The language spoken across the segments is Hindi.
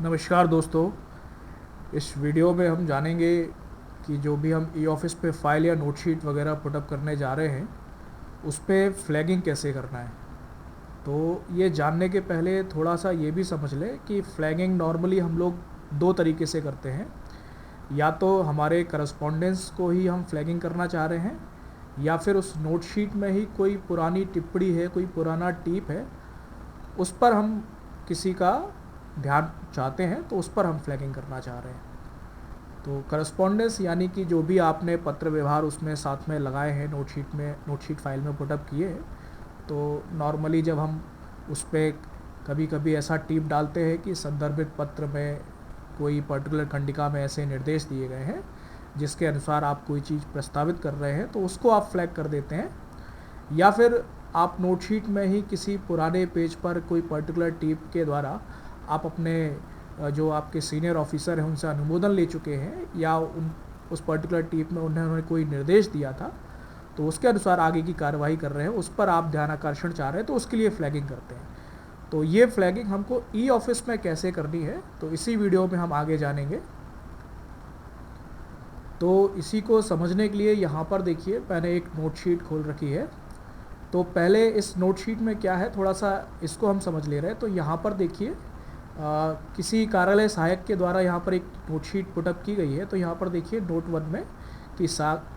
नमस्कार दोस्तों। इस वीडियो में हम जानेंगे कि जो भी हम ई ऑफिस पे फाइल या नोट शीट वगैरह पुटअप करने जा रहे हैं उस पे फ्लैगिंग कैसे करना है। तो ये जानने के पहले थोड़ा सा ये भी समझ लें कि फ्लैगिंग नॉर्मली हम लोग दो तरीके से करते हैं। या तो हमारे करस्पॉन्डेंस को ही हम फ्लैगिंग करना चाह रहे हैं, या फिर उस नोट शीट में ही कोई पुरानी टिप्पणी है, कोई पुराना टिप है, उस पर हम किसी का ध्यान चाहते हैं तो उस पर हम फ्लैगिंग करना चाह रहे हैं। तो करस्पॉन्डेंस यानी कि जो भी आपने पत्र व्यवहार उसमें साथ में लगाए हैं, नोट शीट फाइल में पुटअप किए हैं, तो नॉर्मली जब हम उस पर कभी कभी ऐसा टिप डालते हैं कि संदर्भित पत्र में कोई पर्टिकुलर खंडिका में ऐसे निर्देश दिए गए हैं जिसके अनुसार आप कोई चीज़ प्रस्तावित कर रहे हैं, तो उसको आप फ्लैग कर देते हैं। या फिर आप नोट शीट में ही किसी पुराने पेज पर कोई पर्टिकुलर टिप के द्वारा आप अपने जो आपके सीनियर ऑफिसर हैं उनसे अनुमोदन ले चुके हैं, या उस पर्टिकुलर टिप में उन्होंने कोई निर्देश दिया था तो उसके अनुसार आगे की कार्रवाई कर रहे हैं, उस पर आप ध्यान आकर्षण चाह रहे हैं, तो उसके लिए फ्लैगिंग करते हैं। तो ये फ्लैगिंग हमको ई ऑफिस में कैसे करनी है तो इसी वीडियो में हम आगे जानेंगे। तो इसी को समझने के लिए यहाँ पर देखिए, मैंने एक नोट शीट खोल रखी है। तो पहले इस नोट शीट में क्या है, थोड़ा सा इसको हम समझ ले रहे हैं। तो यहाँ पर देखिए, किसी कार्यालय सहायक के द्वारा यहाँ पर एक नोट शीट पुटअप की गई है। तो यहाँ पर देखिए नोट 1 में कि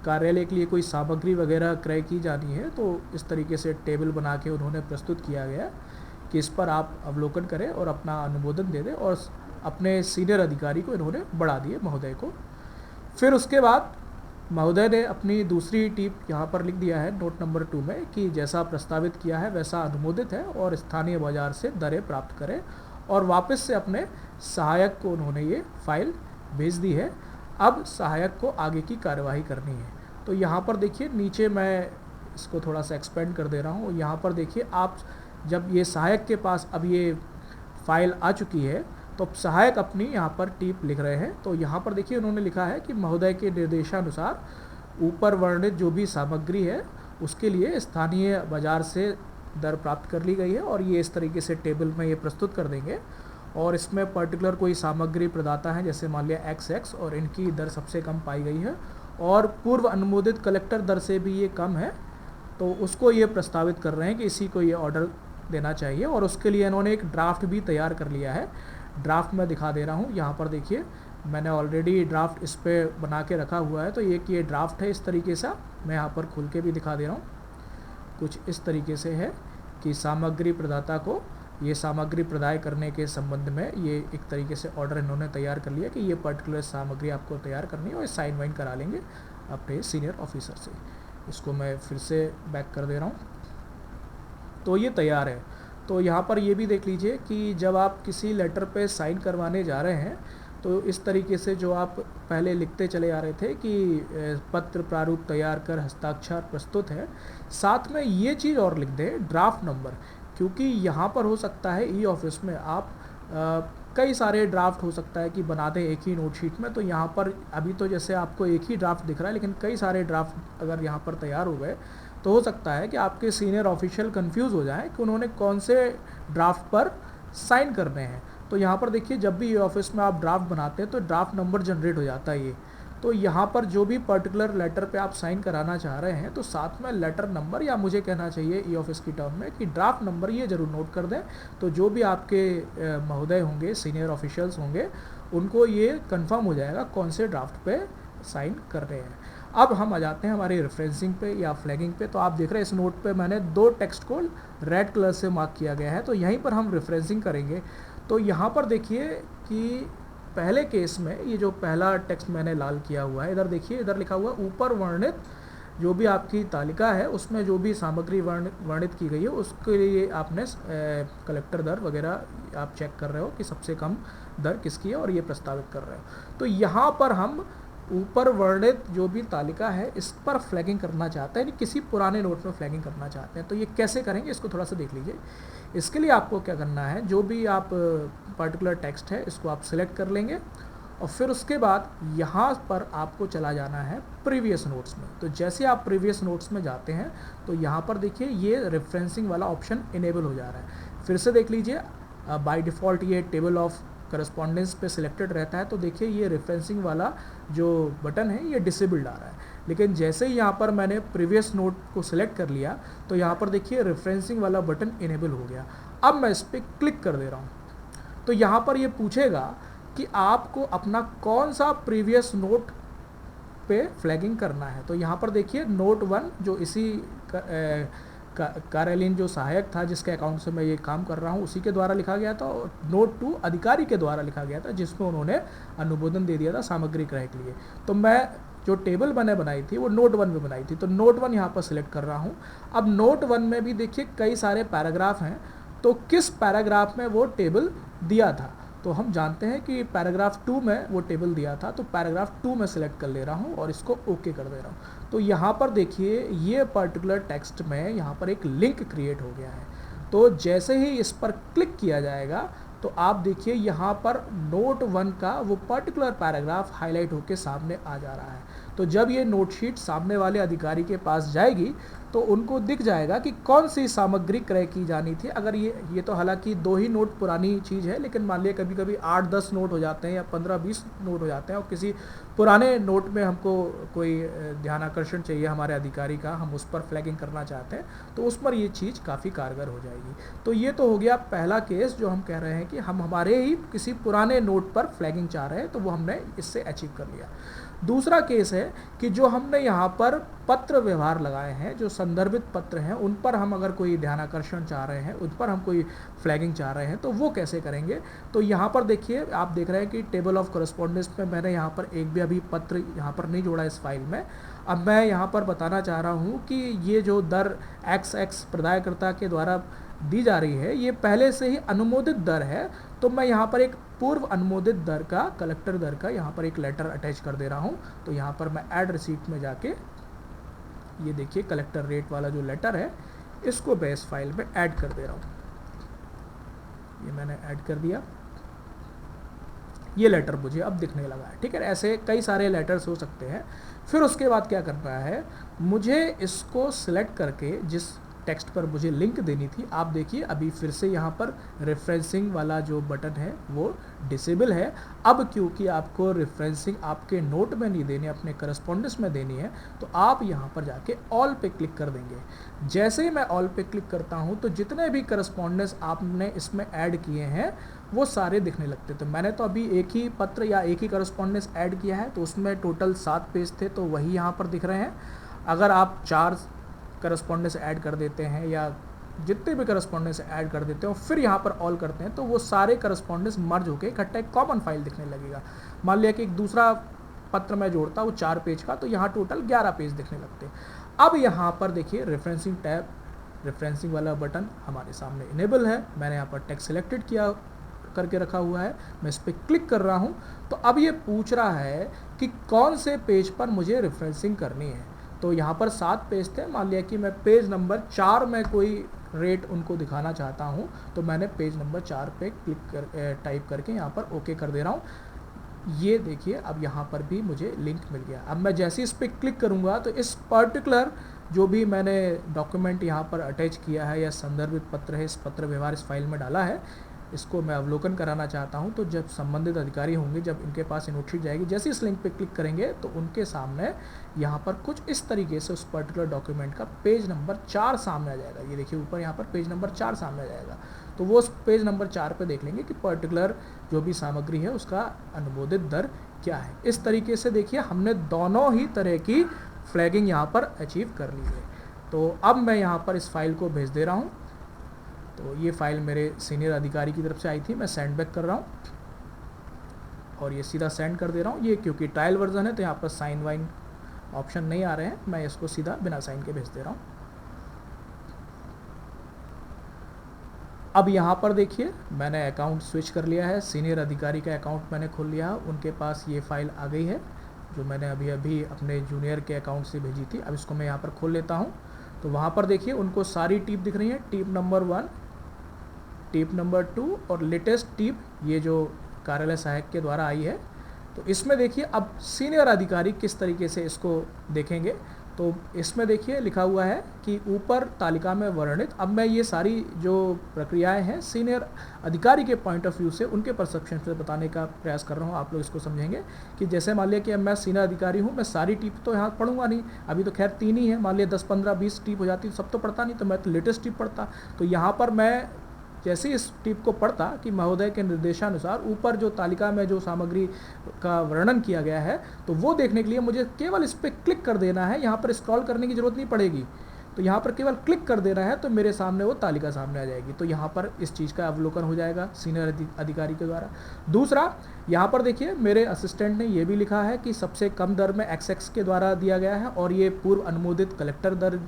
कार्यालय के लिए कोई सामग्री वगैरह क्रय की जानी है, तो इस तरीके से टेबल बना के उन्होंने प्रस्तुत किया गया कि इस पर आप अवलोकन करें और अपना अनुमोदन दे दें, और अपने सीनियर अधिकारी को इन्होंने बढ़ा दिए, महोदय को। फिर उसके बाद महोदय ने अपनी दूसरी टिप यहाँ पर लिख दिया है नोट नंबर 2 में कि जैसा प्रस्तावित किया है वैसा अनुमोदित है और स्थानीय बाजार से दरें प्राप्त करें, और वापस से अपने सहायक को उन्होंने ये फाइल भेज दी है। अब सहायक को आगे की कार्यवाही करनी है। तो यहाँ पर देखिए नीचे मैं इसको थोड़ा सा एक्सपेंड कर दे रहा हूँ। यहाँ पर देखिए, आप जब ये सहायक के पास अब ये फाइल आ चुकी है तो सहायक अपनी यहाँ पर टिप लिख रहे हैं। तो यहाँ पर देखिए उन्होंने लिखा है कि महोदय के निर्देशानुसार ऊपर वर्णित जो भी सामग्री है उसके लिए स्थानीय बाजार से दर प्राप्त कर ली गई है, और ये इस तरीके से टेबल में ये प्रस्तुत कर देंगे। और इसमें पर्टिकुलर कोई सामग्री प्रदाता है, जैसे मान लिया XX, और इनकी दर सबसे कम पाई गई है और पूर्व अनुमोदित कलेक्टर दर से भी ये कम है, तो उसको ये प्रस्तावित कर रहे हैं कि इसी को ये ऑर्डर देना चाहिए। और उसके लिए इन्होंने एक ड्राफ्ट भी तैयार कर लिया है। ड्राफ्ट मैं दिखा दे रहा हूँ। यहाँ पर देखिए मैंने ऑलरेडी ड्राफ्ट इस पर बना के रखा हुआ है। तो ये ड्राफ्ट है इस तरीके से, मैं यहाँ पर खुल के भी दिखा दे रहा हूँ। कुछ इस तरीके से है कि सामग्री प्रदाता को ये सामग्री प्रदाय करने के संबंध में ये एक तरीके से ऑर्डर इन्होंने तैयार कर लिया कि ये पर्टिकुलर सामग्री आपको तैयार करनी है, और साइन वाइन करा लेंगे अपने सीनियर ऑफिसर से। इसको मैं फिर से बैक कर दे रहा हूँ। तो ये तैयार है। तो यहाँ पर ये भी देख लीजिए कि जब आप किसी लेटर पे साइन करवाने जा रहे हैं तो इस तरीके से जो आप पहले लिखते चले आ रहे थे कि पत्र प्रारूप तैयार कर हस्ताक्षर प्रस्तुत है, साथ में ये चीज़ और लिख दें ड्राफ्ट नंबर, क्योंकि यहाँ पर हो सकता है ई ऑफिस में आप कई सारे ड्राफ्ट हो सकता है कि बना दें एक ही नोट शीट में। तो यहाँ पर अभी तो जैसे आपको एक ही ड्राफ्ट दिख रहा है, लेकिन कई सारे ड्राफ्ट अगर यहाँ पर तैयार हो गए तो हो सकता है कि आपके सीनियर ऑफिशियल कंफ्यूज हो जाएं कि उन्होंने कौन से ड्राफ्ट पर साइन करने हैं। तो यहाँ पर देखिए, जब भी ये ऑफिस में आप ड्राफ्ट बनाते हैं तो ड्राफ्ट नंबर जनरेट हो जाता है ये। तो यहाँ पर जो भी पर्टिकुलर लेटर पे आप साइन कराना चाह रहे हैं तो साथ में लेटर नंबर, या मुझे कहना चाहिए ई ऑफिस की टर्म में कि ड्राफ्ट नंबर, ये ज़रूर नोट कर दें। तो जो भी आपके महोदय होंगे, सीनियर ऑफिशियल्स होंगे, उनको ये कंफर्म हो जाएगा कौन से ड्राफ्ट पे साइन कर रहे हैं। अब हम आ जाते हैं हमारी रेफरेंसिंग पे या फ्लैगिंग पे। तो आप देख रहे हैं इस नोट पे मैंने 2 टेक्स्ट को रेड कलर से मार्क किया गया है। तो यहीं पर हम रेफरेंसिंग करेंगे। तो यहाँ पर देखिए कि पहले केस में ये जो पहला टेक्स्ट मैंने लाल किया हुआ है, इधर देखिए, इधर लिखा हुआ ऊपर वर्णित जो भी आपकी तालिका है उसमें जो भी सामग्री वर्णित की गई है उसके लिए आपने कलेक्टर दर वगैरह आप चेक कर रहे हो कि सबसे कम दर किसकी है, और ये प्रस्तावित कर रहे हो। तो यहाँ पर हम ऊपर वर्णित जो भी तालिका है इस पर फ्लैगिंग करना चाहते हैं, यानी किसी पुराने नोट में फ्लैगिंग करना चाहते हैं। तो ये कैसे करेंगे इसको थोड़ा सा देख लीजिए। इसके लिए आपको क्या करना है, जो भी आप पर्टिकुलर टेक्स्ट है इसको आप सिलेक्ट कर लेंगे, और फिर उसके बाद यहाँ पर आपको चला जाना है प्रीवियस नोट्स में। तो जैसे आप प्रीवियस नोट्स में जाते हैं तो यहाँ पर देखिए ये रेफरेंसिंग वाला ऑप्शन इनेबल हो जा रहा है। फिर से देख लीजिए, बाय डिफ़ॉल्ट ये टेबल ऑफ करस्पॉन्डेंस पे सिलेक्टेड रहता है तो देखिए ये रेफरेंसिंग वाला जो बटन है ये डिसेबल्ड आ रहा है। लेकिन जैसे ही यहाँ पर मैंने प्रीवियस नोट को सिलेक्ट कर लिया तो यहाँ पर देखिए रेफरेंसिंग वाला बटन इनेबल हो गया। अब मैं इस पर क्लिक कर दे रहा हूँ तो यहाँ पर ये पूछेगा कि आपको अपना कौन सा प्रीवियस नोट पे फ्लैगिंग करना है। तो यहाँ पर देखिए नोट 1 जो इसी कार्यालयीन जो सहायक था जिसके अकाउंट से मैं ये काम कर रहा हूँ उसी के द्वारा लिखा गया था, और नोट 2 अधिकारी के द्वारा लिखा गया था जिसमें उन्होंने अनुमोदन दे दिया था सामग्री क्रय के लिए। तो मैं जो टेबल मैंने बनाई थी वो नोट 1 में बनाई थी, तो नोट 1 यहाँ पर सिलेक्ट कर रहा हूँ। अब नोट 1 में भी देखिए कई सारे पैराग्राफ हैं, तो किस पैराग्राफ में वो टेबल दिया था तो हम जानते हैं कि पैराग्राफ 2 में वो टेबल दिया था, तो पैराग्राफ 2 में सिलेक्ट कर ले रहा हूँ और इसको ओके कर दे रहा हूँ। तो यहाँ पर देखिए ये पर्टिकुलर टेक्स्ट में यहाँ पर एक लिंक क्रिएट हो गया है। तो जैसे ही इस पर क्लिक किया जाएगा तो आप देखिए यहाँ पर नोट 1 का वो पर्टिकुलर पैराग्राफ हाईलाइट होकर सामने आ जा रहा है। तो जब ये नोटशीट सामने वाले अधिकारी के पास जाएगी तो उनको दिख जाएगा कि कौन सी सामग्री क्रय की जानी थी। अगर ये तो हालांकि 2 ही नोट पुरानी चीज़ है, लेकिन मान लिया कभी कभी 8-10 नोट हो जाते हैं या 15-20 नोट हो जाते हैं और किसी पुराने नोट में हमको कोई ध्यान आकर्षण चाहिए हमारे अधिकारी का, हम उस पर फ्लैगिंग करना चाहते हैं तो उस पर ये चीज़ काफ़ी कारगर हो जाएगी। तो ये तो हो गया पहला केस जो हम कह रहे हैं कि हम हमारे ही किसी पुराने नोट पर फ्लैगिंग चाह रहे हैं, तो वो हमने इससे अचीव कर लिया। दूसरा केस है कि जो हमने यहाँ पर पत्र व्यवहार लगाए हैं, जो संदर्भित पत्र हैं, उन पर हम अगर कोई ध्यान आकर्षण चाह रहे हैं, उन पर हम कोई फ्लैगिंग चाह रहे हैं तो वो कैसे करेंगे। तो यहाँ पर देखिए आप देख रहे हैं कि टेबल ऑफ करस्पॉन्डेंस में मैंने यहाँ पर एक भी अभी पत्र यहाँ पर नहीं जोड़ा इस फाइल में। अब मैं यहाँ पर बताना चाह रहा हूँ कि ये जो दर XX प्रदायकर्ता के द्वारा दी जा रही है ये पहले से ही अनुमोदित दर है, तो मैं यहाँ पर एक पूर्व अनुमोदित दर का, कलेक्टर दर का यहाँ पर एक लेटर अटैच कर दे रहा हूँ। तो यहाँ पर मैं ऐड रिसीट में जाके ये देखिए कलेक्टर रेट वाला जो लेटर है इसको मैं इस फाइल में ऐड कर दे रहा हूँ। ये मैंने ऐड कर दिया, ये लेटर मुझे अब दिखने लगा है। ठीक है, ऐसे कई सारे लेटर्स हो सकते हैं। फिर उसके बाद क्या करना है, मुझे इसको सिलेक्ट करके जिस टेक्स्ट पर मुझे लिंक देनी थी, आप देखिए अभी फिर से यहाँ पर रेफरेंसिंग वाला जो बटन है वो डिसेबल है। अब क्योंकि आपको रेफरेंसिंग आपके नोट में नहीं देनी, अपने करस्पॉन्डेंस में देनी है, तो आप यहाँ पर जाके ऑल पे क्लिक कर देंगे। जैसे ही मैं ऑल पे क्लिक करता हूँ तो जितने भी करस्पॉन्डेंस आपने इसमें ऐड किए हैं वो सारे दिखने लगते। तो मैंने तो अभी एक ही पत्र या एक ही करस्पॉन्डेंस ऐड किया है, तो उसमें टोटल 7 पेज थे, तो वही यहाँ पर दिख रहे हैं। अगर आप 4 करस्पॉन्डेंस ऐड कर देते हैं या जितने भी करस्पॉन्डेंस ऐड कर देते हो फिर यहाँ पर ऑल करते हैं तो वो सारे करस्पॉन्डेंस मर्ज होकर इकट्ठा एक कॉमन फाइल दिखने लगेगा। मान लिया कि एक दूसरा पत्र मैं जोड़ता वो 4 पेज का, तो यहाँ टोटल 11 पेज दिखने लगते हैं। अब यहाँ पर देखिए रेफरेंसिंग टैब, रेफरेंसिंग वाला बटन हमारे सामने इनेबल है। मैंने यहाँ पर टेक्स्ट सिलेक्टेड किया करके रखा हुआ है, मैं इस पर क्लिक कर रहा हूँ तो अब ये पूछ रहा है कि कौन से पेज पर मुझे रेफरेंसिंग करनी है। तो यहाँ पर 7 पेज थे, मान लिया कि मैं पेज नंबर 4 में कोई रेट उनको दिखाना चाहता हूँ, तो मैंने पेज नंबर 4 पे क्लिक कर टाइप करके यहाँ पर ओके कर दे रहा हूँ। ये देखिए अब यहाँ पर भी मुझे लिंक मिल गया। अब मैं जैसे इस पर क्लिक करूँगा तो इस पर्टिकुलर जो भी मैंने डॉक्यूमेंट यहाँ पर अटैच किया है या संदर्भित पत्र है, इस पत्र व्यवहार इस फाइल में डाला है, इसको मैं अवलोकन कराना चाहता हूं। तो जब संबंधित अधिकारी होंगे, जब इनके पास नोटशीट जाएगी, जैसे इस लिंक पे क्लिक करेंगे तो उनके सामने यहाँ पर कुछ इस तरीके से उस पर्टिकुलर डॉक्यूमेंट का पेज नंबर 4 सामने आ जाएगा। ये देखिए ऊपर यहाँ पर पेज नंबर 4 सामने आ जाएगा, तो वो उस पेज नंबर 4 पे देख लेंगे कि पर्टिकुलर जो भी सामग्री है उसका अनुमोदित दर क्या है। इस तरीके से देखिए हमने दोनों ही तरह की फ्लैगिंग यहाँ पर अचीव कर ली है। तो अब मैं यहाँ पर इस फाइल को भेज दे रहा हूँ। तो ये फाइल मेरे सीनियर अधिकारी की तरफ से आई थी, मैं सेंड बैक कर रहा हूँ और ये सीधा सेंड कर दे रहा हूँ। ये क्योंकि ट्रायल वर्जन है तो यहाँ पर साइन वाइन ऑप्शन नहीं आ रहे हैं, मैं इसको सीधा बिना साइन के भेज दे रहा हूँ। अब यहाँ पर देखिए मैंने अकाउंट स्विच कर लिया है, सीनियर अधिकारी का अकाउंट मैंने खोल लिया है, उनके पास ये फाइल आ गई है जो मैंने अभी अपने जूनियर के अकाउंट से भेजी थी। अब इसको मैं यहाँ पर खोल लेता हूँ। तो वहाँ पर देखिए उनको सारी टिप दिख रही है, टिप नंबर 1, टिप नंबर 2 और लेटेस्ट टिप ये जो कार्यालय सहायक के द्वारा आई है। तो इसमें देखिए अब सीनियर अधिकारी किस तरीके से इसको देखेंगे। तो तो इसमें देखिए लिखा हुआ है कि ऊपर तालिका में वर्णित, अब मैं ये सारी जो प्रक्रियाएं हैं सीनियर अधिकारी के पॉइंट ऑफ व्यू से, उनके परसेप्शन से बताने का प्रयास कर रहा हूँ। आप लोग इसको समझेंगे कि जैसे मान लिया कि अब मैं सीनियर अधिकारी हूँ, मैं सारी टिप तो यहाँ पढ़ूंगा नहीं, अभी तो खैर 3 ही है, मान लिया 10 15 20 टिप हो जाती तो सब तो पढ़ता नहीं, तो मैं तो लेटेस्ट टिप पढ़ता। तो यहाँ पर मैं जैसे इस टिप को पढ़ता कि महोदय के निर्देशानुसार ऊपर जो तालिका में जो सामग्री का वर्णन किया गया है, तो वो देखने के लिए मुझे केवल इस पर क्लिक कर देना है, यहाँ पर स्क्रॉल करने की जरूरत नहीं पड़ेगी। तो यहाँ पर केवल क्लिक कर देना है तो मेरे सामने वो तालिका सामने आ जाएगी। तो यहाँ पर इस चीज़ का अवलोकन हो जाएगा सीनियर अधिकारी के द्वारा। दूसरा, यहाँ पर देखिए मेरे असिस्टेंट ने ये भी लिखा है कि सबसे कम दर में XX के द्वारा दिया गया है और ये पूर्व अनुमोदित कलेक्टर दर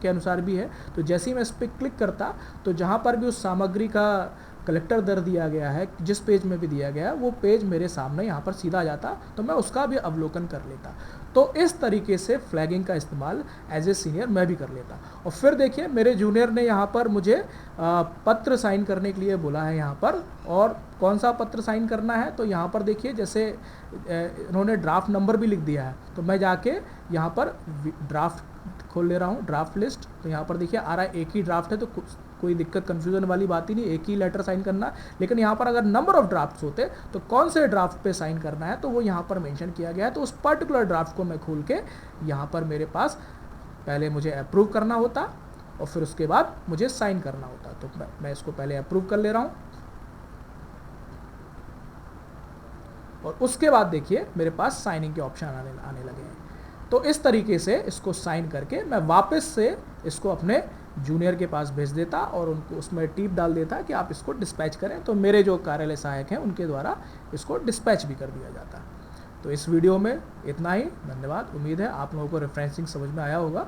के अनुसार भी है। तो जैसे ही मैं इस पर क्लिक करता तो जहाँ पर भी उस सामग्री का कलेक्टर दर दिया गया है, जिस पेज में भी दिया गया है, वो पेज मेरे सामने यहाँ पर सीधा आ जाता, तो मैं उसका भी अवलोकन कर लेता। तो इस तरीके से फ्लैगिंग का इस्तेमाल एज ए सीनियर मैं भी कर लेता। और फिर देखिए मेरे जूनियर ने यहाँ पर मुझे पत्र साइन करने के लिए बोला है यहाँ पर, और कौन सा पत्र साइन करना है, तो यहाँ पर देखिए जैसे इन्होंने ड्राफ्ट नंबर भी लिख दिया है, तो मैं जाके यहाँ पर ड्राफ्ट खोल ले रहा हूँ, ड्राफ्ट लिस्ट। तो यहाँ पर देखिए आ रहा है एक ही ड्राफ्ट है, तो कोई दिक्कत कन्फ्यूजन वाली बात ही नहीं, एक ही लेटर साइन करना। लेकिन यहाँ पर अगर नंबर ऑफ ड्राफ्ट्स होते तो कौन से ड्राफ्ट पे साइन करना है, तो वो यहाँ पर मेंशन किया गया है। तो उस पर्टिकुलर ड्राफ्ट को मैं खोल के यहाँ पर मेरे पास पहले मुझे अप्रूव करना होता और फिर उसके बाद मुझे साइन करना होता। तो मैं इसको पहले अप्रूव कर ले रहा हूँ और उसके बाद देखिए मेरे पास साइनिंग के ऑप्शन आने लगे हैं। तो इस तरीके से इसको साइन करके मैं वापस से इसको अपने जूनियर के पास भेज देता और उनको उसमें टिप डाल देता कि आप इसको डिस्पैच करें। तो मेरे जो कार्यालय सहायक हैं उनके द्वारा इसको डिस्पैच भी कर दिया जाता। तो इस वीडियो में इतना ही। धन्यवाद। उम्मीद है आप लोगों को रेफरेंसिंग समझ में आया होगा।